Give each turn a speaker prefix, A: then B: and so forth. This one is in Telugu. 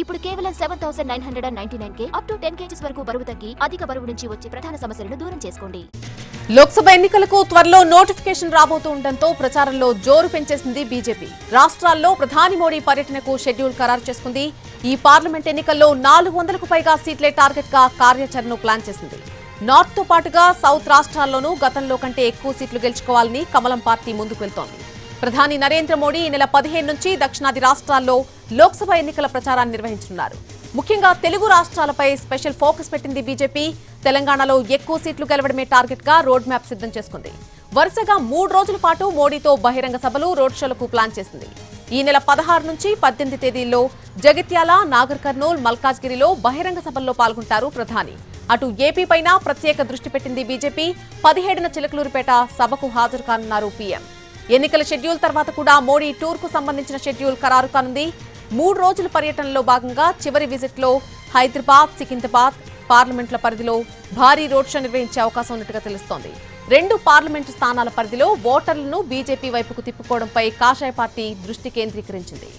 A: ఇప్పుడు కేవలం 7999K అప్ టు 10 kgs వరకు బరువు తగ్గి అధిక బరువు నుంచి వచ్చే ప్రధాన సమస్యలను దూరం చేసుకోండి.
B: లోక్సభ ఎన్నికలకు త్వరలో నోటిఫికేషన్ రాబోతుండటంతో ప్రచారంలో జోరు పెంచేసింది బీజేపీ. రాష్ట్రాల్లో ప్రధాని మోడీ పర్యటనకు షెడ్యూల్ ఖరారు చేసుకుంది. ఈ పార్లమెంట్ ఎన్నికల్లో 400కు పైగా సీట్లే టార్గెట్ గా కార్యాచరణను ప్లాన్ చేసింది. నార్త్ తో పాటుగా సౌత్ రాష్ట్రాల్లోనూ గతంలో కంటే ఎక్కువ సీట్లు గెలుచుకోవాలని కమలం పార్టీ ముందుకు వెళ్తోంది. ప్రధాని నరేంద్ర మోడీ ఈ నెల 15 నుంచి దక్షిణాది రాష్ట్రాల్లో లోక్సభ ఎన్నికల ప్రచారాన్ని నిర్వహించనున్నారు. ముఖ్యంగా తెలుగు రాష్ట్రాలపై స్పెషల్ ఫోకస్ పెట్టింది బీజేపీ. తెలంగాణలో ఎక్కువ సీట్లు గెలవడమే టార్గెట్ గా రోడ్ మ్యాప్ సిద్ధం చేసుకుంది. వరుసగా 3 రోజుల పాటు మోడీతో బహిరంగ సభలు, రోడ్ షోలకు ప్లాన్ చేసింది. ఈ నెల 16 నుంచి 18 తేదీల్లో జగిత్యాల, నాగర్ కర్నూల్, మల్కాజ్గిరిలో బహిరంగ సభల్లో పాల్గొంటారు ప్రధాని. అటు ఏపీ పైన ప్రత్యేక దృష్టి పెట్టింది బీజేపీ. 17న చిలకలూరిపేట సభకు హాజరు కానున్నారు పీఎం. ఎన్నికల షెడ్యూల్ తర్వాత కూడా మోడీ టూర్ కు సంబంధించిన షెడ్యూల్ ఖరారు కానుంది. 3 రోజుల పర్యటనలో భాగంగా చివరి విజిట్ లో హైదరాబాద్, సికింద్రాబాద్ పార్లమెంట్ల పరిధిలో భారీ రోడ్ షో నిర్వహించే అవకాశం ఉన్నట్టుగా తెలుస్తోంది. 2 పార్లమెంటు స్థానాల పరిధిలో ఓటర్లను బీజేపీ వైపుకు తిప్పుకోవడంపై కాషాయ పార్టీ దృష్టి కేంద్రీకరించింది.